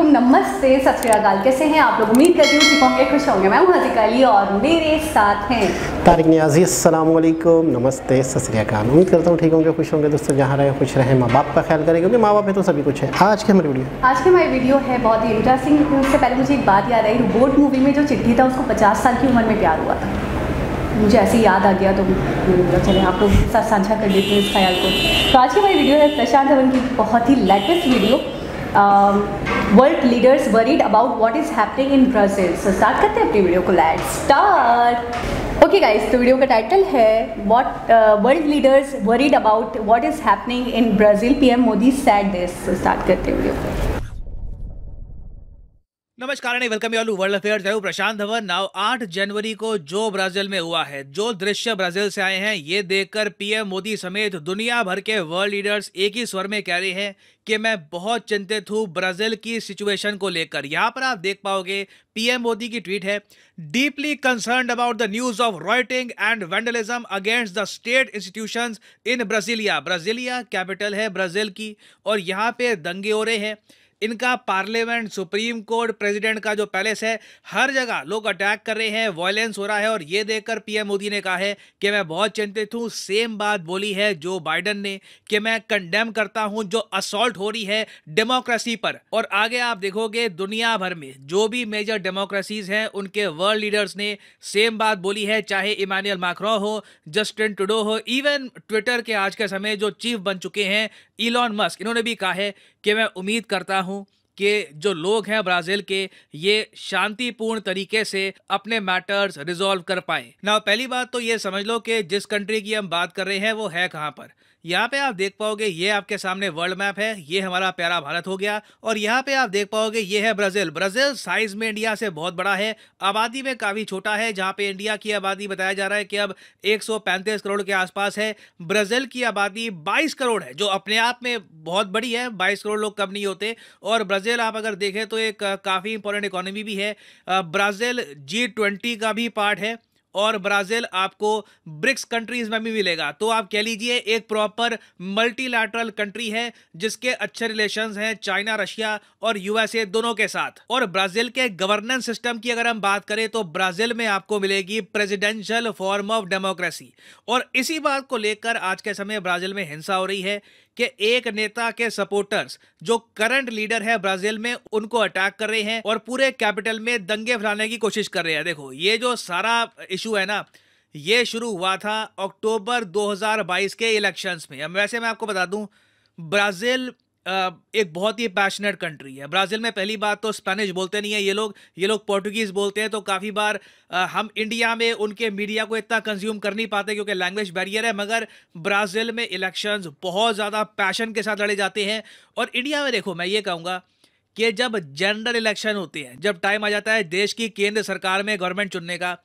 वालेकुम, नमस्ते, सत श्री अकाल। कैसे हैं आप लोग? उम्मीद करती हूँ ठीक होंगे, खुश होंगे। मैं हूँ हज़ीका अली और मेरे साथ हैं तारिक नियाज़ी। अस्सलाम वालेकुम, नमस्ते, सत श्री अकाल। उम्मीद करता हूँ ठीक होंगे, खुश होंगे। दोस्तों जहाँ रहे खुश रहें, माँ बाप का ख्याल करें, क्योंकि माँ बाप है तो सभी कुछ है। आज की हमारी वीडियो है बहुत ही इंटरेस्टिंग। उससे पहले मुझे एक बात याद आई। रोबोट मूवी में जो चिट्ठी था उसको 50 साल की उम्र में प्यार हुआ था। मुझे ऐसे ही याद आ गया तो चले आप लोग के साथ साझा कर देते हैं इस ख्याल को। तो आज की हमारी वीडियो है प्रशांत धवन की बहुत ही latest video, world leaders worried about what is happening in Brazil. So start करते हैं अपनी वीडियो को। Let's start. ओके गाइस, तो वीडियो का टाइटल है what world leaders worried about what is happening in Brazil, PM Modi said this. So start करते हैं video को। नमस्कार and welcome you all to world affairs. मैं हूं प्रशांत धवन। नाउ 8 जनवरी को जो ब्राजील में हुआ है, जो दृश्य ब्राजील से आए हैं, ये देखकर पीएम मोदी समेत दुनिया भर के वर्ल्ड लीडर्स एक ही स्वर में कह रहे हैं कि मैं बहुत चिंतित हूं ब्राजील की सिचुएशन को लेकर। यहाँ पर आप देख पाओगे पीएम मोदी की ट्वीट है, deeply concerned about the news of writing and vandalism against the state institutions in Brasilia. Brasilia capital है ब्राजील की, और यहाँ पे दंगे हो रहे हैं। इनका पार्लियामेंट, सुप्रीम कोर्ट, प्रेसिडेंट का जो पैलेस है, हर जगह लोग अटैक कर रहे हैं, वायलेंस हो रहा है। और ये देखकर पीएम मोदी ने कहा है कि मैं बहुत चिंतित हूं। सेम बात बोली है जो बाइडेन ने कि मैं कंडेम करता हूं जो असॉल्ट हो रही है डेमोक्रेसी पर। और आगे आप देखोगे दुनिया भर में जो भी मेजर डेमोक्रेसीज हैं उनके वर्ल्ड लीडर्स ने सेम बात बोली है, चाहे इमानुएल मैक्रोन हो, जस्टिन ट्रूडो हो, इवन ट्विटर के आज के समय जो चीफ बन चुके हैं इलॉन मस्क, इन्होंने भी कहा है कि मैं उम्मीद करता हूं कि जो लोग हैं ब्राजील के, ये शांतिपूर्ण तरीके से अपने मैटर्स रिजॉल्व कर पाए। ना पहली बात तो ये समझ लो कि जिस कंट्री की हम बात कर रहे हैं वो है कहां पर। यहाँ पे आप देख पाओगे, ये आपके सामने वर्ल्ड मैप है, ये हमारा प्यारा भारत हो गया। और यहाँ पे आप देख पाओगे ये है ब्राजील। ब्राजील साइज में इंडिया से बहुत बड़ा है, आबादी में काफी छोटा है। जहाँ पे इंडिया की आबादी बताया जा रहा है कि अब 135 करोड़ के आसपास है, ब्राजील की आबादी 22 करोड़ है, जो अपने आप में बहुत बड़ी है। 22 करोड़ लोग कम नहीं होते। और ब्राजील आप अगर देखें तो एक काफी इंपॉर्टेंट इकोनॉमी भी है। ब्राजील G20 का भी पार्ट है, और ब्राजील आपको ब्रिक्स कंट्रीज में भी मिलेगा। तो आप कह लीजिए एक प्रॉपर मल्टीलैटरल कंट्री है जिसके अच्छे रिलेशंस हैं चाइना, रशिया और यूएसए दोनों के साथ। और ब्राजील के गवर्नेंस सिस्टम की अगर हम बात करें तो ब्राजील में आपको मिलेगी प्रेसिडेंशियल फॉर्म ऑफ डेमोक्रेसी। और इसी बात को लेकर आज के समय ब्राजील में हिंसा हो रही है कि एक नेता के सपोर्टर्स जो करंट लीडर है ब्राजील में, उनको अटैक कर रहे हैं और पूरे कैपिटल में दंगे फैलाने की कोशिश कर रहे हैं। देखो ये जो सारा इशू है ना, ये शुरू हुआ था अक्टूबर 2022 के इलेक्शंस में। अब वैसे मैं आपको बता दूं, ब्राजील एक बहुत ही पैशनेट कंट्री है। ब्राजील में पहली बात तो स्पेनिश बोलते नहीं है ये लोग पोर्टुगीज बोलते हैं। तो काफ़ी बार हम इंडिया में उनके मीडिया को इतना कंज्यूम कर नहीं पाते क्योंकि लैंग्वेज बैरियर है। मगर ब्राजील में इलेक्शंस बहुत ज़्यादा पैशन के साथ लड़े जाते हैं। और इंडिया में देखो, मैं ये कहूँगा कि जब जनरल इलेक्शन होते हैं, जब टाइम आ जाता है देश की केंद्र सरकार में गवर्नमेंट चुनने का,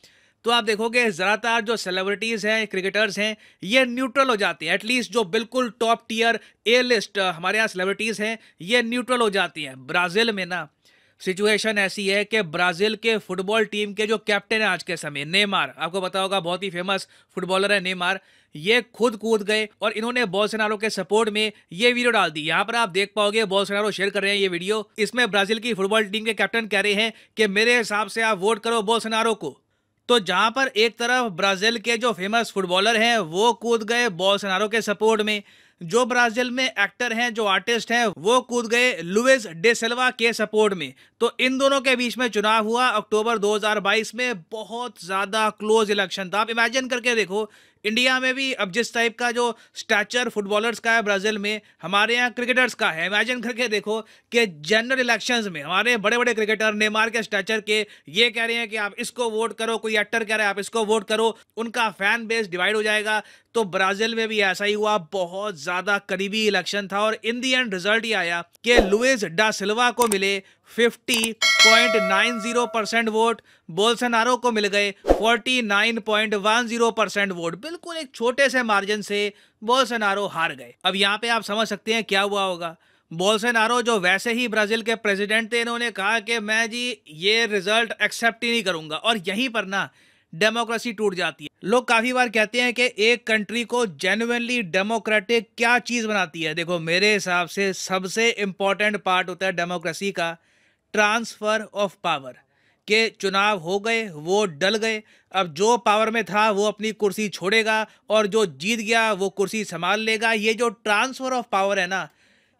तो आप देखोगे ज़्यादातर जो सेलिब्रिटीज़ हैं, क्रिकेटर्स हैं, ये न्यूट्रल हो जाती हैं। एटलीस्ट जो बिल्कुल टॉप टियर ए लिस्ट हमारे यहाँ सेलिब्रिटीज़ हैं, ये न्यूट्रल हो जाती हैं। ब्राज़ील में ना सिचुएशन ऐसी है कि ब्राज़ील के फुटबॉल टीम के जो कैप्टन है आज के समय, नेमार, आपको पता होगा बहुत ही फेमस फुटबॉलर है नेमार, ये खुद कूद गए और इन्होंने बोल्सोनारो के सपोर्ट में ये वीडियो डाल दी। यहाँ पर आप देख पाओगे बोल्सोनारो शेयर कर रहे हैं ये वीडियो। इसमें ब्राज़ील की फुटबॉल टीम के कैप्टन कह रहे हैं कि मेरे हिसाब से आप वोट करो बोल्सोनारो को। तो जहां पर एक तरफ ब्राजील के जो फेमस फुटबॉलर हैं वो कूद गए बोल्सोनारो के सपोर्ट में, जो ब्राजील में एक्टर हैं, जो आर्टिस्ट हैं, वो कूद गए लुइस डे सिल्वा के सपोर्ट में। तो इन दोनों के बीच में चुनाव हुआ अक्टूबर 2022 में। बहुत ज्यादा क्लोज इलेक्शन था। आप इमेजिन करके देखो, इंडिया में भी अब जिस टाइप का जो स्टैचर फुटबॉलर्स का है ब्राजील में, हमारे यहाँ क्रिकेटर्स का है। इमेजिन करके देखो कि जनरल इलेक्शंस में हमारे बड़े बड़े क्रिकेटर नेमार के स्टैचर के ये कह रहे हैं कि आप इसको वोट करो, कोई एक्टर कह रहा है आप इसको वोट करो, उनका फैन बेस डिवाइड हो जाएगा। तो ब्राजील में भी ऐसा ही हुआ। बहुत ज्यादा करीबी इलेक्शन था और इन दी एंड रिजल्ट ये आया कि लुइस डा सिल्वा को मिले 50.90% वोट, बोल्सोनारो को मिल गए 49.10% वोट। बिल्कुल एक छोटे से मार्जिन से बोल्सोनारो हार गए। अब यहाँ पे आप समझ सकते हैं क्या हुआ होगा। बोल्सोनारो जो वैसे ही ब्राजील के प्रेसिडेंट थे, इन्होंने कहा कि मैं जी ये रिजल्ट एक्सेप्ट ही नहीं करूंगा। और यहीं पर ना डेमोक्रेसी टूट जाती है। लोग काफी बार कहते हैं कि एक कंट्री को जेन्युइनली डेमोक्रेटिक क्या चीज बनाती है। देखो मेरे हिसाब से सबसे इंपॉर्टेंट पार्ट होता है डेमोक्रेसी का ट्रांसफर ऑफ पावर के चुनाव हो गए, वो डल गए। अब जो पावर में था वो अपनी कुर्सी छोड़ेगा और जो जीत गया वो कुर्सी संभाल लेगा। ये जो ट्रांसफर ऑफ पावर है ना,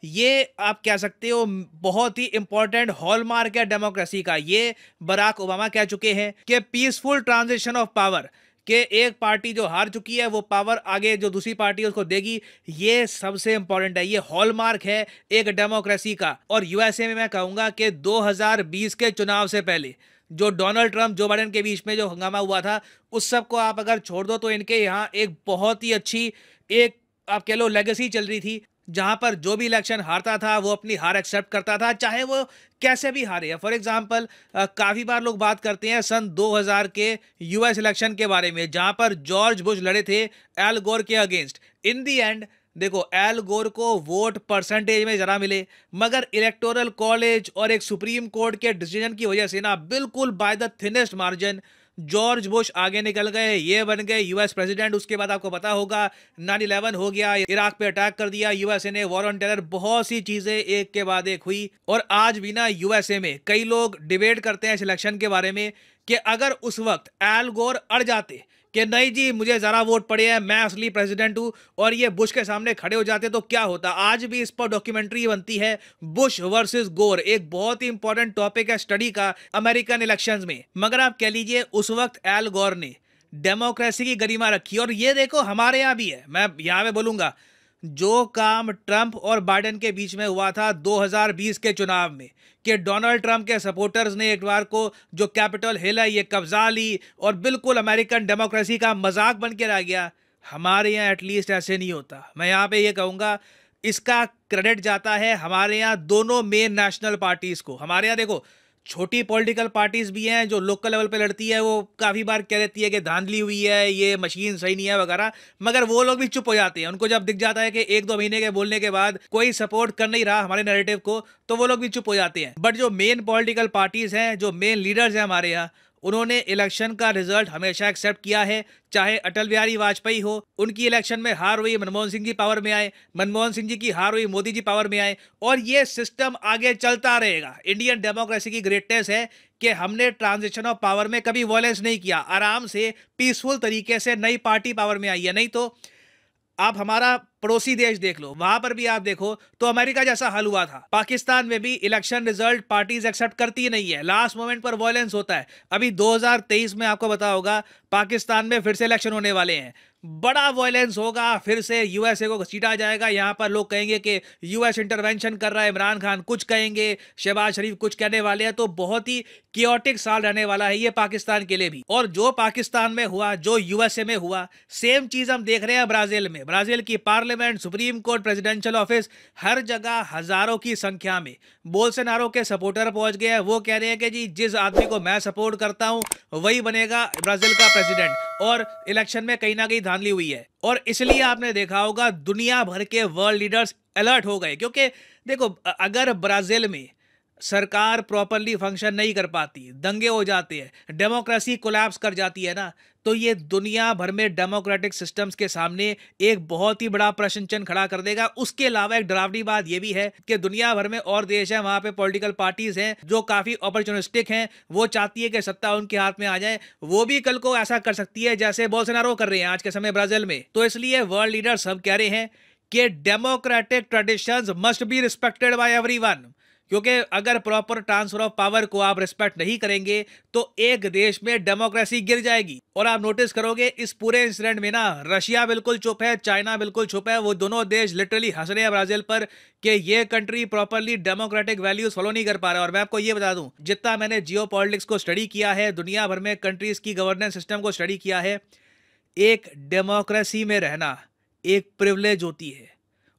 ये आप कह सकते हो बहुत ही इंपॉर्टेंट हॉलमार्क है डेमोक्रेसी का। ये बराक ओबामा कह चुके हैं कि पीसफुल ट्रांजिशन ऑफ पावर, कि एक पार्टी जो हार चुकी है वो पावर आगे जो दूसरी पार्टी है उसको देगी। ये सबसे इंपॉर्टेंट है, ये हॉलमार्क है एक डेमोक्रेसी का। और यूएसए में मैं कहूंगा कि 2020 के चुनाव से पहले जो डोनाल्ड ट्रंप जो बाइडेन के बीच में जो हंगामा हुआ था, उस सब को आप अगर छोड़ दो तो इनके यहाँ एक बहुत ही अच्छी एक आप कह लो लेगेसी चल रही थी, जहां पर जो भी इलेक्शन हारता था वो अपनी हार एक्सेप्ट करता था, चाहे वो कैसे भी हारे। फॉर एग्जांपल काफी बार लोग बात करते हैं सन 2000 के यूएस इलेक्शन के बारे में, जहां पर जॉर्ज बुश लड़े थे एल गोर के अगेंस्ट। इन दी एंड देखो, एल गोर को वोट परसेंटेज में जरा मिले, मगर इलेक्टोरल कॉलेज और एक सुप्रीम कोर्ट के डिसीजन की वजह से ना बिल्कुल by the thinnest margin George Bush आगे निकल गए, ये बन गए यूएस प्रेसिडेंट। उसके बाद आपको पता होगा 9/11 हो गया, इराक पे अटैक कर दिया यूएसए ने, वॉर ऑन टेरर, बहुत सी चीजें एक के बाद एक हुई। और आज भी ना यूएसए में कई लोग डिबेट करते हैं इस इलेक्शन के बारे में कि अगर उस वक्त एल गोर अड़ जाते कि नहीं जी मुझे जरा वोट पड़े हैं, मैं असली प्रेसिडेंट हूं, और ये बुश के सामने खड़े हो जाते तो क्या होता। आज भी इस पर डॉक्यूमेंट्री बनती है, बुश वर्सेस गोर, एक बहुत ही इंपॉर्टेंट टॉपिक है स्टडी का अमेरिकन इलेक्शंस में। मगर आप कह लीजिए उस वक्त एल गोर ने डेमोक्रेसी की गरिमा रखी। और ये देखो हमारे यहाँ भी है, मैं यहाँ पे बोलूंगा जो काम ट्रंप और बाइडेन के बीच में हुआ था 2020 के चुनाव में, कि डोनाल्ड ट्रंप के सपोर्टर्स ने एक बार को जो कैपिटल हिल है ये कब्जा ली और बिल्कुल अमेरिकन डेमोक्रेसी का मजाक बन के रह गया। हमारे यहाँ एटलीस्ट ऐसे नहीं होता। मैं यहाँ पे ये कहूँगा इसका क्रेडिट जाता है हमारे यहाँ दोनों मेन नेशनल पार्टीज को। हमारे यहाँ देखो छोटी पॉलिटिकल पार्टीज भी हैं जो लोकल लेवल पे लड़ती है, वो काफ़ी बार कह देती है कि धांधली हुई है, ये मशीन सही नहीं है वगैरह, मगर वो लोग भी चुप हो जाते हैं। उनको जब दिख जाता है कि 1-2 महीने के बोलने के बाद कोई सपोर्ट कर नहीं रहा हमारे नैरेटिव को, तो वो लोग भी चुप हो जाते हैं। बट जो मेन पॉलिटिकल पार्टीज हैं, जो मेन लीडर्स हैं हमारे यहाँ, उन्होंने इलेक्शन का रिजल्ट हमेशा एक्सेप्ट किया है। चाहे अटल बिहारी वाजपेयी हो, उनकी इलेक्शन में हार हुई, मनमोहन सिंह जी पावर में आए, मनमोहन सिंह जी की हार हुई, मोदी जी पावर में आए, और ये सिस्टम आगे चलता रहेगा। इंडियन डेमोक्रेसी की ग्रेटनेस है कि हमने ट्रांजिशन ऑफ पावर में कभी वॉयलेंस नहीं किया, आराम से पीसफुल तरीके से नई पार्टी पावर में आई है। नहीं तो आप हमारा पड़ोसी देश देख लो, वहां पर भी आप देखो तो अमेरिका जैसा हाल हुआ था। पाकिस्तान में भी इलेक्शन रिजल्ट पार्टीज एक्सेप्ट करती नहीं है, लास्ट मोमेंट पर वॉयलेंस होता है। अभी 2023 में आपको पता होगा पाकिस्तान में फिर से इलेक्शन होने वाले हैं, बड़ा वॉयलेंस होगा, फिर से यूएसए को घसीटा जाएगा। यहाँ पर लोग कहेंगे कि यूएस इंटरवेंशन कर रहा है, इमरान खान कुछ कहेंगे, शहबाज शरीफ कुछ कहने वाले हैं। तो बहुत ही कियोटिक साल रहने वाला है ये पाकिस्तान के लिए भी। और जो पाकिस्तान में हुआ, जो यूएसए में हुआ, सेम चीज हम देख रहे हैं ब्राजील में। ब्राजील की parliament, Supreme Court, presidential office, हर जगह हजारों की संख्या में बोल्सोनारो के सपोर्टर पहुंच गए हैं। वो कह रहे हैं कि जी जिस आदमी को मैं सपोर्ट करता हूं वही बनेगा ब्राजील का प्रेसिडेंट। और इलेक्शन में कहीं ना कहीं धांधली हुई है, और इसलिए आपने देखा होगा दुनिया भर के वर्ल्ड लीडर्स अलर्ट हो गए। क्योंकि देखो अगर ब्राजील में सरकार प्रॉपरली फंक्शन नहीं कर पाती, दंगे हो जाते हैं, डेमोक्रेसी कोलैप्स कर जाती है ना, तो ये दुनिया भर में डेमोक्रेटिक सिस्टम्स के सामने एक बहुत ही बड़ा प्रश्न चिन्ह खड़ा कर देगा। उसके अलावा एक डरावनी बात ये भी है कि दुनिया भर में और देश हैं, वहां पे पॉलिटिकल पार्टीज हैं जो काफी अपॉर्चुनिस्टिक हैं, वो चाहती है कि सत्ता उनके हाथ में आ जाए। वो भी कल को ऐसा कर सकती है जैसे बोल्सोनारो कर रहे हैं आज के समय ब्राजील में। तो इसलिए वर्ल्ड लीडर सब कह रहे हैं कि democratic traditions must be respected by everyone. क्योंकि अगर प्रॉपर ट्रांसफर ऑफ पावर को आप रिस्पेक्ट नहीं करेंगे तो एक देश में डेमोक्रेसी गिर जाएगी। और आप नोटिस करोगे इस पूरे इंसिडेंट में ना रशिया बिल्कुल चुप है, चाइना बिल्कुल चुप है। वो दोनों देश लिटरली हंस रहे हैं ब्राजील पर कि ये country properly democratic values follow नहीं कर पा रहा है। और मैं आपको ये बता दूं, जितना मैंने जियोपॉलिटिक्स को स्टडी किया है, दुनिया भर में कंट्रीज की गवर्नेंस सिस्टम को स्टडी किया है, एक डेमोक्रेसी में रहना एक प्रिविलेज होती है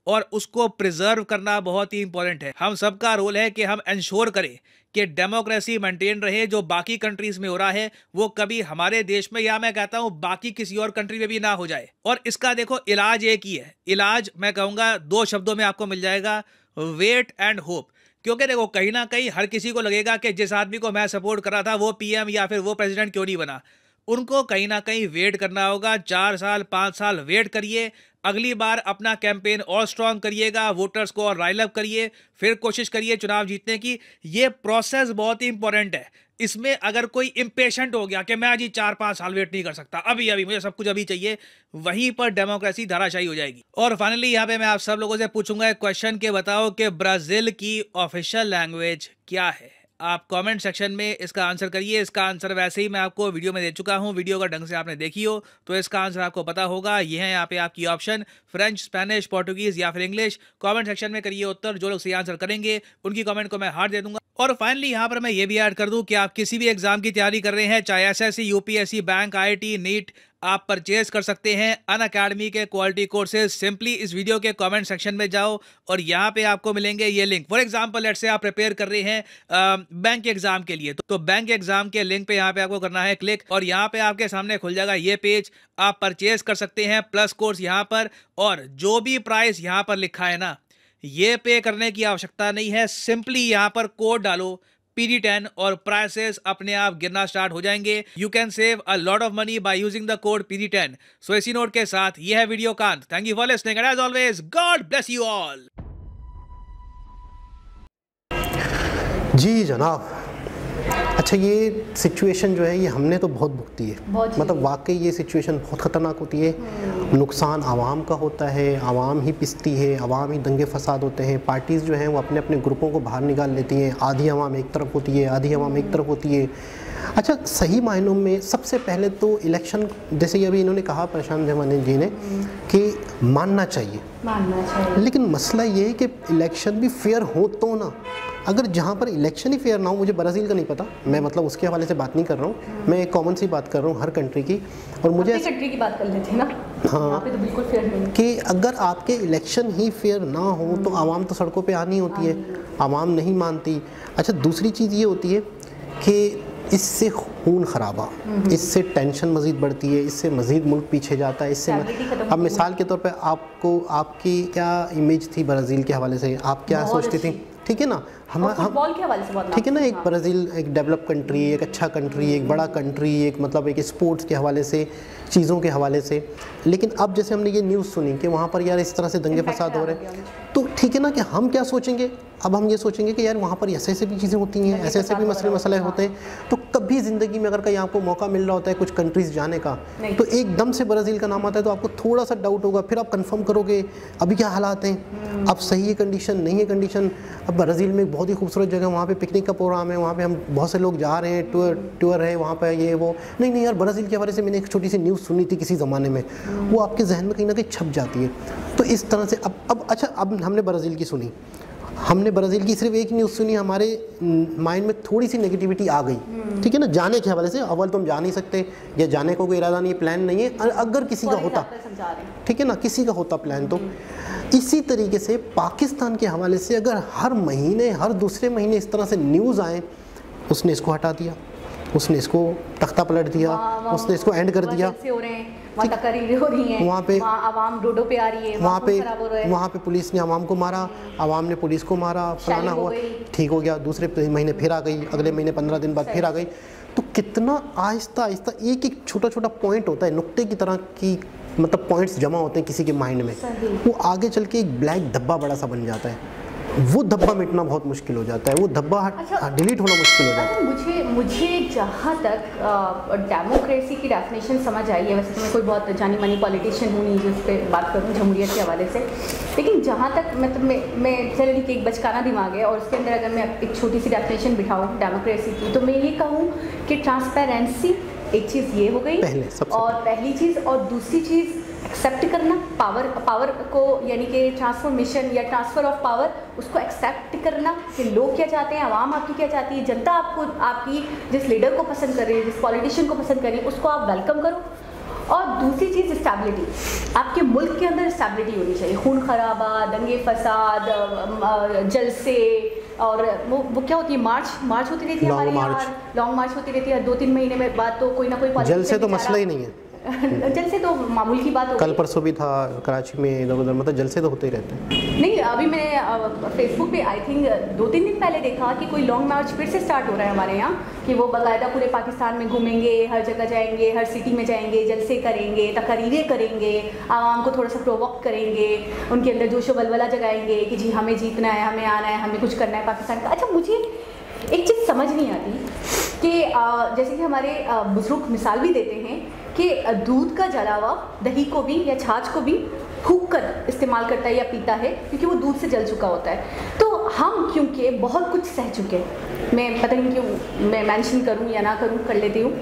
और उसको प्रिजर्व करना बहुत ही इंपॉर्टेंट है। हम सबका रोल है कि हम इंश्योर करें कि डेमोक्रेसी मेंटेन रहे। जो बाकी कंट्रीज में हो रहा है वो कभी हमारे देश में, या मैं कहता हूं बाकी किसी और कंट्री में भी ना हो जाए। और इसका देखो इलाज एक ही है, इलाज मैं कहूंगा 2 शब्दों में आपको मिल जाएगा, वेट एंड होप। क्योंकि देखो कहीं ना कहीं हर किसी को लगेगा कि जिस आदमी को मैं सपोर्ट कर रहा था वो पीएम या फिर वो प्रेसिडेंट क्यों नहीं बना। उनको कहीं ना कहीं वेट करना होगा, 4 साल 5 साल वेट करिए। अगली बार अपना कैंपेन और स्ट्रांग करिएगा, वोटर्स को और राइल अप करिए, फिर कोशिश करिए चुनाव जीतने की। ये प्रोसेस बहुत ही इंपॉर्टेंट है। इसमें अगर कोई इम्पेशेंट हो गया कि मैं जी 4-5 साल वेट नहीं कर सकता, अभी मुझे सब कुछ अभी चाहिए, वहीं पर डेमोक्रेसी धाराशायी हो जाएगी। और फाइनली यहाँ पे मैं आप सब लोगों से पूछूंगा एक क्वेश्चन के बताओ कि ब्राजील की ऑफिशियल लैंग्वेज क्या है। आप कमेंट सेक्शन में इसका आंसर करिए। इसका आंसर वैसे ही मैं आपको वीडियो में दे चुका हूं, वीडियो का ढंग से आपने देखी हो तो इसका आंसर आपको पता होगा। ये है यहाँ पे आपकी ऑप्शन, फ्रेंच, स्पेनिश, पोर्टुगीज या फिर इंग्लिश। कमेंट सेक्शन में करिए उत्तर, जो लोग सही आंसर करेंगे उनकी कमेंट को मैं हार्ट दे दूंगा। और फाइनली यहाँ पर मैं ये भी ऐड कर दूं कि आप किसी भी एग्जाम की तैयारी कर रहे हैं, चाहे SSC, UPSC, bank, IIT, NEET, आप परचेज कर सकते हैं अनअकैडमी के क्वालिटी कोर्सेज। सिंपली इस वीडियो के कमेंट सेक्शन में जाओ और यहाँ पे आपको मिलेंगे ये link. For example let's say आप प्रिपेयर कर रहे हैं बैंक एग्जाम के लिए, तो बैंक एग्जाम के लिंक पे यहाँ पे आपको करना है क्लिक, और यहाँ पे आपके सामने खुल जाएगा ये पेज। आप परचेज कर सकते हैं प्लस कोर्स यहाँ पर, और जो भी प्राइस यहाँ पर लिखा है ना, ये पे करने की आवश्यकता नहीं है। सिंपली यहाँ पर कोड डालो PD10 और प्राइसेस अपने आप गिरना स्टार्ट हो जाएंगे। You can save a lot of money by using the code PD10। So इसी नोट के साथ ये है वीडियो कांत। Thank you for listening and as always God bless you all. जी जनाब, अच्छा ये सिचुएशन जो है ये हमने तो बहुत भुगती है, मतलब वाकई ये सिचुएशन बहुत ख़तरनाक होती है। नुकसान आवाम का होता है, आवाम ही पिसती है, आवाम ही दंगे फसाद होते हैं। पार्टीज़ जो हैं वो अपने अपने ग्रुपों को बाहर निकाल लेती हैं, आधी आवाम एक तरफ होती है, आधी आवाम एक तरफ होती है। अच्छा सही मायनों में सबसे पहले तो इलेक्शन, जैसे कि अभी इन्होंने कहा प्रशांत धवन जी ने कि मानना चाहिए, लेकिन मसला ये है कि इलेक्शन भी फेयर हो तो ना। अगर जहाँ पर इलेक्शन ही फेयर ना हो, मुझे ब्राज़ील का नहीं पता, मैं मतलब उसके हवाले से बात नहीं कर रहा हूँ, मैं एक कॉमन सी बात कर रहा हूँ हर कंट्री की। और मुझे कंट्री की बात कर लेते ना, हाँ पे तो बिल्कुल फेयर नहीं कि अगर आपके इलेक्शन ही फेयर ना हो तो आवाम तो सड़कों पे आनी होती है, आवाम नहीं मानती। अच्छा दूसरी चीज़ ये होती है कि इससे खून खराबा, इससे टेंशन मज़ीद बढ़ती है, इससे मज़ीद मुल्क पीछे जाता है। इससे अब मिसाल के तौर पे आपको, आपकी क्या इमेज थी ब्राज़ील के हवाले से, आप क्या सोचती थी? ठीक है ना, हम के हवाले से ठीक है ना, एक ब्राज़ील एक डेवलप कंट्री, एक अच्छा कंट्री, एक बड़ा कंट्री, एक मतलब एक स्पोर्ट्स के हवाले से, चीज़ों के हवाले से। लेकिन अब जैसे हमने ये न्यूज़ सुनी कि वहाँ पर यार इस तरह से दंगे फसाद हो रहे हैं, तो ठीक है ना कि हम क्या सोचेंगे, अब हम ये सोचेंगे कि यार वहाँ पर ऐसे ऐसे भी चीज़ें होती हैं, ऐसे ऐसे भी मसले होते हैं। तो कभी ज़िंदगी में अगर कहीं आपको मौका मिल रहा होता है कुछ कंट्रीज़ जाने का, तो एकदम से ब्राज़ील का नाम आता है तो आपको थोड़ा सा डाउट होगा, फिर आप कंफर्म करोगे अभी क्या हालात हैं, अब सही है कंडीशन, नहीं है कंडीशन। अब ब्राज़ील में बहुत ही खूबसूरत जगह, वहाँ पे पिकनिक का प्रोग्राम है, वहाँ पे हम बहुत से लोग जा रहे हैं, टूर है वहाँ पे, ये वो नहीं यार ब्राज़ील के हवाले से मैंने एक छोटी सी न्यूज़ सुनी थी किसी ज़माने में, वो आपके जहन में कहीं ना कहीं छप जाती है। तो इस तरह से अब अच्छा, अब हमने ब्राज़ील की सुनी, हमने ब्राज़ील की सिर्फ एक न्यूज़ सुनी, हमारे माइंड में थोड़ी सी नेगेटिविटी आ गई, ठीक है ना, जाने के हवाले से। अव्वल तो हम जा नहीं सकते, या जाने को कोई इरादा नहीं, प्लान नहीं है, अगर किसी का होता, ठीक है ना, किसी का होता प्लान तो। इसी तरीके से पाकिस्तान के हवाले से अगर हर महीने, हर दूसरे महीने इस तरह से न्यूज़ आए, उसने इसको हटा दिया, उसने इसको तख्ता पलट दिया, उसने इसको एंड कर दिया, वहाँ पे आवाम रोडों पे आ रही है, वहाँ पे पुलिस ने आवाम को मारा, आवाम ने पुलिस को मारा, फलाना हुआ, ठीक हो गया, दूसरे महीने फिर आ गई, अगले महीने 15 दिन बाद फिर आ गई। तो कितना आहिस्ता आहिस्ता एक एक छोटा छोटा पॉइंट होता है, नुक्ते की तरह की, मतलब पॉइंट्स जमा होते हैं किसी के माइंड में, वो आगे चल के एक ब्लैक धब्बा बड़ा सा बन जाता है। वो धब्बा मिटना बहुत मुश्किल हो जाता है, वो धब्बा डिलीट होना मुश्किल हो जाता है। मुझे जहाँ तक डेमोक्रेसी की डेफिनेशन समझ आई है, वैसे तो मैं कोई बहुत जानी मानी पॉलिटिशियन हूँ नहीं जिस पे बात करूँ जमहूरियत के हवाले से, लेकिन जहाँ तक मतलब मैं चलिए कि एक बचकाना दिमाग है और उसके अंदर अगर मैं एक छोटी सी डेफिनेशन बिठाऊँ डेमोक्रेसी की, तो मैं ये कहूँ कि ट्रांसपेरेंसी एक चीज़ ये हो गई और पहली चीज़, और दूसरी चीज़ एक्सेप्ट करना, पावर को, यानी कि ट्रांसफॉर्मेशन या ट्रांसफ़र ऑफ पावर, उसको एक्सेप्ट करना कि लोग क्या चाहते हैं, आवाम आपकी क्या चाहती है, जनता आपको, आपकी जिस लीडर को पसंद कर रही है, जिस पॉलिटिशियन को पसंद कर रही है, उसको आप वेलकम करो। और दूसरी चीज़ स्टेबिलिटी, आपके मुल्क के अंदर स्टेबिलिटी होनी चाहिए, खून खराबा, दंगे फसाद, जलसे, और वो क्या होती है, मार्च होती रहती है हमारी, लॉन्ग मार्च होती रहती है, 2-3 महीने में बाद तो कोई ना कोई जलसे तो मसला ही नहीं है, जलसे तो मामूल की बात हो कल गई। परसों भी था कराची में इधर उधर, मतलब जलसे तो होते ही रहते हैं। नहीं, अभी मैंने फेसबुक पे आई थिंक 2-3 दिन पहले देखा कि कोई लॉन्ग मार्च फिर से स्टार्ट हो रहा है हमारे यहाँ, कि वो बाकायदा पूरे पाकिस्तान में घूमेंगे, हर जगह जाएंगे, हर सिटी में जाएंगे, जलसे करेंगे, तकरीरें करेंगे, आवाम को थोड़ा सा प्रोवोक करेंगे, उनके अंदर जोशो वलवला जगाएंगे कि जी हमें जीतना है, हमें आना है, हमें कुछ करना है पाकिस्तान का। अच्छा, मुझे एक चीज़ समझ नहीं आती कि जैसे कि हमारे बुजुर्ग मिसाल भी देते हैं कि दूध का जलावा दही को भी या छाछ को भी फूंक कर इस्तेमाल करता है या पीता है, क्योंकि वो दूध से जल चुका होता है। तो हम क्योंकि बहुत कुछ सह चुके हैं, मैं पता नहीं क्यों मैं मेंशन करूं या ना करूं, कर लेती हूँ।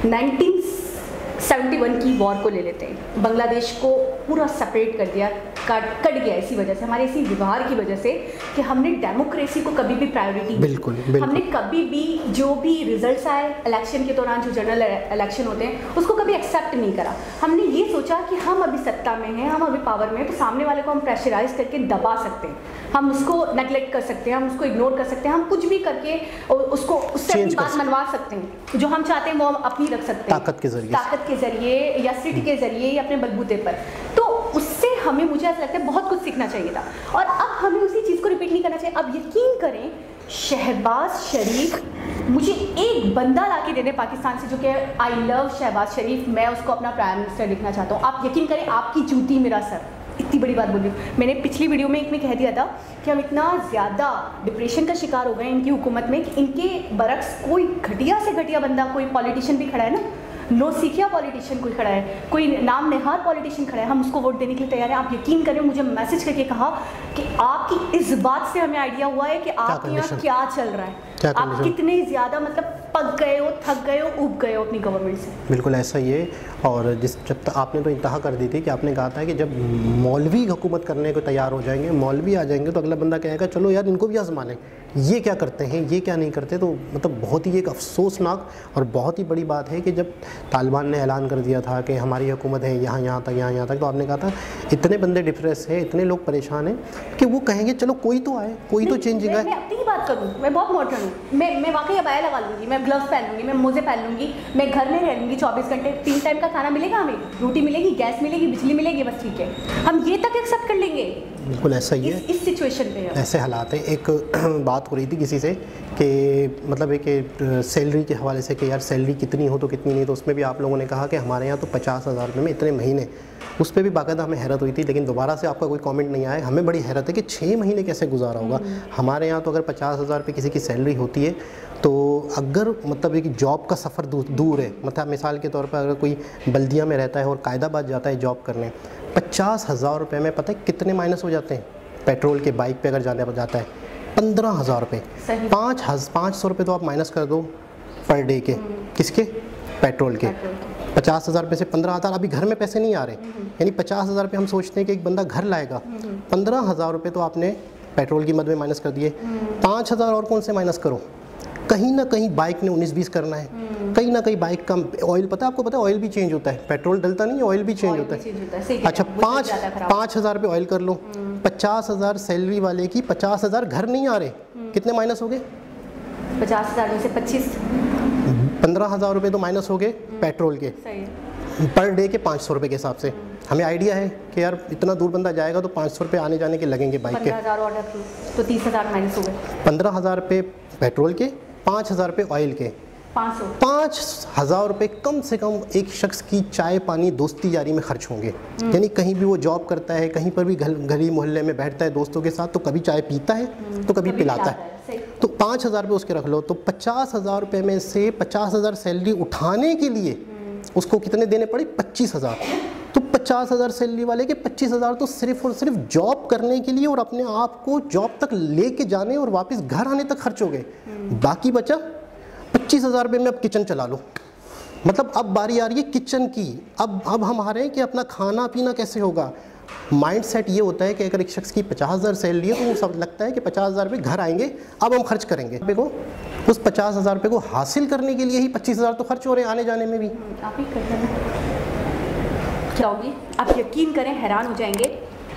1971 की वॉर को ले लेते हैं, बांग्लादेश को पूरा सेपरेट कर दिया, कट गया इसी वजह से, हमारे इसी व्यवहार की वजह से कि हमने डेमोक्रेसी को कभी भी प्रायोरिटी, बिल्कुल हमने कभी भी जो भी रिजल्ट्स आए इलेक्शन के दौरान, जो जनरल इलेक्शन होते हैं, उसको कभी एक्सेप्ट नहीं करा। हमने ये सोचा कि हम अभी सत्ता में हैं, हम अभी पावर में हैं, तो सामने वाले को हम प्रेशराइज करके दबा सकते हैं, हम उसको नेगलेक्ट कर सकते हैं, हम उसको इग्नोर कर सकते हैं, हम कुछ भी करके उसको उससे अपनी बात मनवा सकते हैं, जो हम चाहते हैं वो हम अपनी रख सकते हैं, ताकत के जरिए या सिट के जरिए या अपने बलबूते पर। तो उससे हमें, मुझे ऐसा लगता है, बहुत कुछ सीखना चाहिए था, और अब हमें उसी चीज़ को रिपीट नहीं करना चाहिए। अब यकीन करें, शहबाज शरीफ, मुझे एक बंदा ला के दे दे पाकिस्तान से जो कि आई लव शहबाज शरीफ, मैं उसको अपना प्राइम मिनिस्टर देखना चाहता हूँ। आप यकीन करें, आपकी जूती मेरा सर, इतनी बड़ी बात बोली। मैंने पिछली वीडियो में एक में कह दिया था कि हम इतना ज़्यादा डिप्रेशन का शिकार हो गए इनकी हुकूमत में कि इनके बरक्स कोई घटिया से घटिया बंदा, कोई पॉलिटिशियन भी खड़ा है ना, नो सीखिया पॉलिटिशियन कोई खड़ा है, कोई नाम नेहार पॉलिटिशियन खड़ा है, हम उसको वोट देने के लिए तैयार हैं। आप यकीन करें, मुझे मैसेज करके कहा कि आपकी इस बात से हमें आइडिया हुआ है कि आपके यहाँ क्या चल रहा है, आप कितने ज़्यादा मतलब पक गए हो, थक गए हो, ऊब गए हो अपनी गवर्नमेंट से। बिल्कुल ऐसा ही है। और जब तक आपने तो इंतहा कर दी थी कि आपने कहा था कि जब मौलवी हुकूमत करने को तैयार हो जाएंगे, मौलवी आ जाएंगे, तो अगला बंदा कहेगा चलो यार इनको भी आजमा लें, ये क्या करते हैं, ये क्या नहीं करते। तो मतलब बहुत ही एक अफसोसनाक और बहुत ही बड़ी बात है कि जब तालिबान ने ऐलान कर दिया था कि हमारी हुकूमत है यहाँ तक, तो आपने कहा था इतने बंदे डिप्रेस हैं, इतने लोग परेशान हैं कि वो कहेंगे चलो कोई तो आए, कोई तो चेंजिंग आए। मैं अपनी ही बात करूँ, मैं बहुत मॉडर्न हूँ, मैं वाकई अबाया लगा लूँगी, मैं ग्लव्स पहन लूँगी, मैं मोजे पहन लूँगी, मैं घर में रह लूँगी 24 घंटे, 3 टाइम का खाना मिलेगा, हमें रोटी मिलेगी, गैस मिलेगी, बिजली मिलेगी, बस ठीक है, हम ये तक एक्सेप्ट कर लेंगे। बिल्कुल ऐसा ही है, इस सिचुएशन पे ऐसे हालात हैं। एक बात हो रही थी किसी से कि मतलब एक सैलरी के हवाले से कि यार सैलरी कितनी हो तो कितनी नहीं, तो उसमें भी आप लोगों ने कहा कि हमारे यहाँ तो 50,000 रुपये में इतने महीने, उस पर भी बाकायदा हमें हैरत हुई थी, लेकिन दोबारा से आपका कोई कमेंट नहीं आया। हमें बड़ी हैरत है कि 6 महीने कैसे गुजारा होगा। हमारे यहाँ तो अगर 50,000 रुपये किसी की सैलरी होती है तो अगर मतलब एक जॉब का सफ़र दूर है, मतलब मिसाल के तौर पर अगर कोई बल्दिया में रहता है और कायदाबाद जाता है जॉब करने, 50,000 रुपये में पता है कितने माइनस हो जाते हैं पेट्रोल के, बाइक पे अगर जाने जाता है 15,000 रुपये, 500 रुपये तो आप माइनस कर दो पर डे के, किसके, पेट्रोल के। 50,000 रुपये से 15,000 अभी घर में पैसे नहीं आ रहे, यानी 50,000 रुपये हम सोचते हैं कि एक बंदा घर लाएगा, 15,000 रुपये तो आपने पेट्रोल की मद में माइनस कर दिए, 5,000 और कौन से माइनस करो। कहीं ना कहीं बाइक ने 19-20 करना है, कहीं ना कहीं बाइक का ऑयल, पता है आपको, पता है ऑयल भी चेंज होता है, पेट्रोल डलता नहीं है, ऑयल भी चेंज होता है। अच्छा 5,000 रुपये ऑयल कर लो, 50,000 सैलरी वाले की 50,000 घर नहीं आ रहे, कितने माइनस हो गए, 50,000 में से 25, 15,000 रुपये तो माइनस हो गए पेट्रोल के, पर डे के 500 रुपये के हिसाब से। हमें आइडिया है कि यार इतना दूर बंदा जाएगा तो 500 रुपये आने जाने के लगेंगे बाइक के, 15,000 ऑर्डर तो 30,000 माइनस हो गए, 15,000 रुपये पेट्रोल के, 5,000 रुपये ऑयल के, 5,000 रुपये कम से कम एक शख्स की चाय पानी दोस्ती यारी में खर्च होंगे। यानी कहीं भी वो जॉब करता है, कहीं पर भी गली मोहल्ले में बैठता है दोस्तों के साथ, तो कभी चाय पीता है तो कभी पिलाता है, तो 5,000 रुपये उसके रख लो। तो 50,000 रुपये में से 50,000 सैलरी उठाने के लिए उसको कितने देने पड़े, 25,000। तो 50,000 सैलरी वाले के 25,000 तो सिर्फ और सिर्फ जॉब करने के लिए और अपने आप को जॉब तक लेके जाने और वापस घर आने तक खर्च हो गए। बाकी बचा 25,000 रुपये में अब किचन चला लो, मतलब अब बारी आ रही है किचन की। अब हम आ रहे हैं कि अपना खाना पीना कैसे होगा। माइंड सेट ये होता है कि अगर एक शख्स की 50,000 सैलरी है तो वो सब लगता है कि 50,000 रुपये घर आएंगे, अब हम खर्च करेंगे। देखो उस 50,000 रुपये को हासिल करने के लिए ही 25,000 तो खर्च हो रहे हैं आने जाने में भी। आप ही क्या होगी, आप यकीन करें हैरान हो जाएंगे।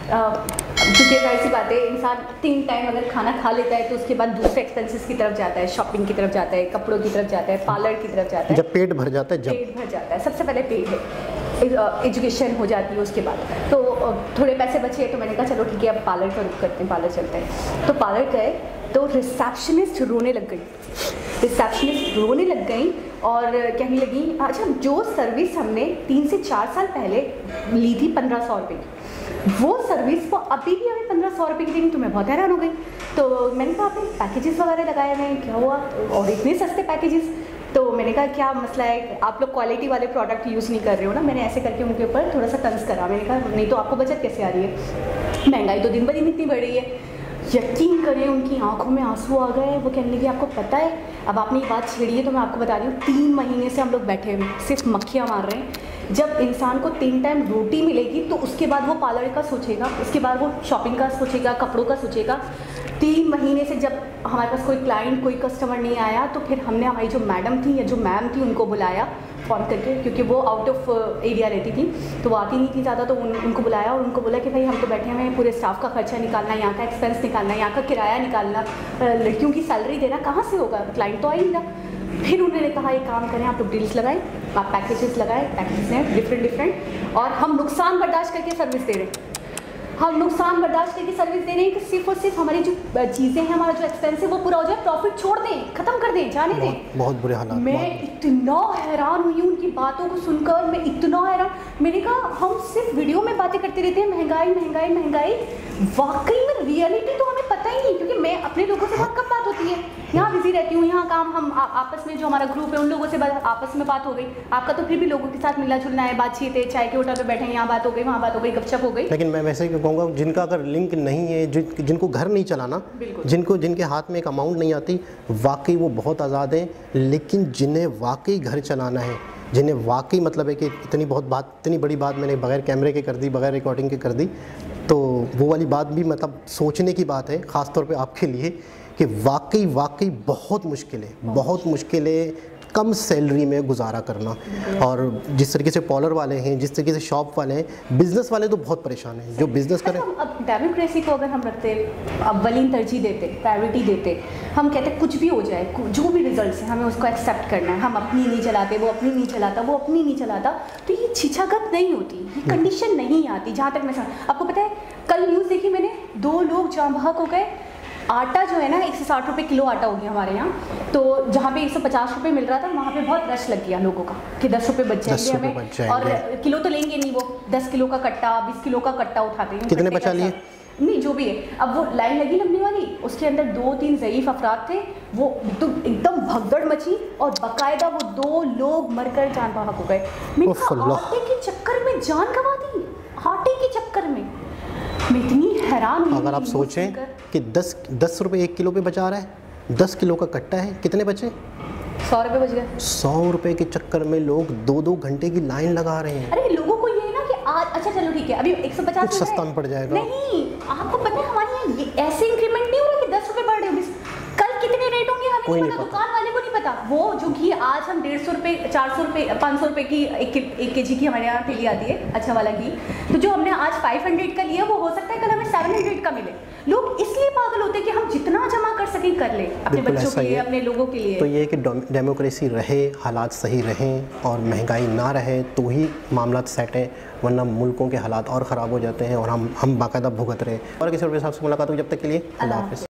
क्योंकि ऐसी बात है, इंसान 3 टाइम अगर खाना खा लेता है तो उसके बाद दूसरे एक्सपेंसेस की तरफ जाता है, शॉपिंग की तरफ जाता है, कपड़ों की तरफ जाता है, पार्लर की तरफ जाता है। जब पेट भर जाता है, पेट भर जाता है, सबसे पहले पेट है, एजुकेशन हो जाती है उसके बाद। तो थोड़े पैसे बचे तो मैंने कहा चलो ठीक है अब पार्लर का रुख करते हैं, पार्लर चलते हैं। तो पार्लर गए तो रिसेप्शनिस्ट रोने लग गई, और कहने लगी अच्छा जो सर्विस हमने 3 से 4 साल पहले ली थी 1500 रुपये की, वो सर्विस को अभी भी हमें 1500 रुपये की देनी। तो मैं बहुत हैरान हो गई। तो मैंने कहा आपने पैकेजेस वगैरह लगाए हुए हैं, क्या हुआ, और इतने सस्ते पैकेजेस। तो मैंने कहा क्या मसला है, आप लोग क्वालिटी वाले प्रोडक्ट यूज़ नहीं कर रहे हो ना। मैंने ऐसे करके उनके ऊपर थोड़ा सा तंज करा। मैंने कहा नहीं तो आपको बचत कैसे आ रही है, महंगाई तो दिन ब दिन इतनी बढ़ रही है। यकीन करें उनकी आंखों में आंसू आ गए। वो कहने लगी आपको पता है, अब आपने ये बात छेड़ी है तो मैं आपको बता रही हूँ, 3 महीने से हम लोग बैठे हुए सिर्फ मक्खियाँ मार रहे हैं। जब इंसान को 3 टाइम रोटी मिलेगी तो उसके बाद वो पार्लर का सोचेगा, उसके बाद वो शॉपिंग का सोचेगा, कपड़ों का सोचेगा। 3 महीने से जब हमारे पास कोई क्लाइंट, कोई कस्टमर नहीं आया तो फिर हमने हमारी जो मैडम थी या जो मैम थी उनको बुलाया फ़ोन करके, क्योंकि वो आउट ऑफ एरिया रहती थी तो वो आती नहीं थी ज़्यादा। तो उनको बुलाया और उनको बोला कि भाई हम तो बैठे हुए हैं, पूरे स्टाफ का खर्चा निकालना, यहाँ का एक्सपेंस निकालना, यहाँ का किराया निकालना, लड़कियों की सैलरी देना कहाँ से होगा, क्लाइंट तो आ ही नहीं रहा। फिर उन्होंने कहा एक काम करें, आप लोग डील्स लगाएं, आप पैकेजेस लगाएं, पैकेजेस हैं डिफरेंट, और हम नुकसान बर्दाश्त करके सर्विस दे रहे हैं। हम नुकसान बर्दाश्त करके सर्विस दे रहे हैं कि सिर्फ और सिर्फ हमारी जो चीज़ें हैं, हमारा जो एक्सपेंस है वो पूरा हो जाए, प्रॉफिट छोड़ दें, खत्म कर दें, जाने दें। बहुत बुरे हालात। मैं इतना हैरान हुई उनकी बातों को सुनकर, मैं इतना हैरान। मैंने कहा हम सिर्फ वीडियो में बातें करते रहते हैं, महंगाई महंगाई महंगाई, वाकई में रियलिटी तो हमें पता ही नहीं, क्योंकि मैं अपने लोगों से बहुत कम बात होती है, यहाँ बिजी रहती हूँ, यहाँ काम, हम आपस में जो हमारा ग्रुप है उन लोगों से आपस में बात हो गई। आपका तो फिर भी लोगों के साथ मिलना जुलना है, बातचीत है, चाय के होटल पे बैठे हैं, यहाँ बात हो गई, वहाँ बात हो गई, गपशप हो गई। लेकिन मैं वैसे कहूँगा जिनका अगर लिंक नहीं है, जिनको घर नहीं चलाना, जिनके हाथ में एक अमाउंट नहीं आती, वाकई वो बहुत आज़ाद हैं। लेकिन जिन्हें वाकई घर चलाना है, जिन्हें वाकई मतलब है कि इतनी बड़ी बात मैंने बगैर कैमरे के कर दी, बगैर रिकॉर्डिंग के कर दी, तो वो वाली बात भी मतलब सोचने की बात है, ख़ास तौर पे आपके लिए, कि वाकई बहुत मुश्किल है कम सैलरी में गुजारा करना। और जिस तरीके से पार्लर वाले हैं, जिस तरीके से शॉप वाले हैं, बिज़नेस वाले तो बहुत परेशान हैं जो बिज़नेस करें। अब डेमोक्रेसी को अगर हम रखते, अव्वलीन तरजीह देते, प्रायोरिटी देते, हम कहते कुछ भी हो जाए, जो भी रिजल्ट्स हैं हमें उसको एक्सेप्ट करना है, हम अपनी नहीं चलाते, वो अपनी नहीं चलाता, वो अपनी नहीं चलाता, तो ये छिछागत नहीं होती, ये कंडीशन नहीं आती। जहाँ तक मैं आपको पता है, कल न्यूज़ देखी मैंने, 2 लोग जाँ बहक हो गए। आटा जो है ना 160 रुपये किलो आटा हो गया हमारे यहाँ, तो जहाँ पे 150 रुपये मिल रहा था वहाँ पे बहुत रश लग गया लोगों का कि 10 रुपये बच जाएंगे हमें, और किलो तो लेंगे नहीं, वो 10 किलो का कट्टा, 20 किलो का कट्टा उठाते हैं। कितने बचा लिए? नहीं जो भी है, अब वो लाइन लगी लंबी वाली, उसके अंदर 2-3 ज़ईफ़ अफराद थे, वो एकदम भगदड़ मची और बाकायदा वो 2 लोग मरकर जान बहक हो गए। मैंने कहा आटे के चक्कर में जान गंवा दी, आटे के चक्कर में। मैं इतनी हैरान हूँ। अगर आप सोचें कि 10 रुपये 1 किलो पे बचा रहा है, 10 किलो का कट्टा है, कितने बचे? 100 रुपये बच गए। 100 रुपये के चक्कर में लोग 2-2 घंटे की लाइन लगा रहे हैं। अरे लोगों को ये है ना कि आज अच्छा चलो ठीक है, अभी 150 कुछ सस्ता में पड़ जाएगा। नहीं, आपको पता है हमारे यहाँ ऐसे इंक्रीमेंट नहीं हो रहा कि 10 रुपये बढ़ रहे हो, कल कितने रेट होंगे हमें नहीं पता, दुकान वाले को नहीं पता। वो जो घी आज हम 150 रुपये, 400 रुपये, 500 रुपये की 1 kg की हमारे यहाँ थैली आती है, अच्छा वाला घी, तो जो हमने आज 500 का लिया वो हो सकता है कल हमें 700 का मिले। लोग इसलिए पागल होते हैं कि हम जितना जमा कर सकें कर ले, अपने बच्चों के लिए, अपने लोगों के लिए। तो ये है कि डेमोक्रेसी रहे, हालात सही रहें और महंगाई ना रहे तो ही मामला सेट है, वरना मुल्कों के हालात और ख़राब हो जाते हैं और हम बाकायदा भुगत रहे हैं। और किसी और के साथ मुलाकात हुई, जब तक के लिए अल्लाह हाफ़िज़।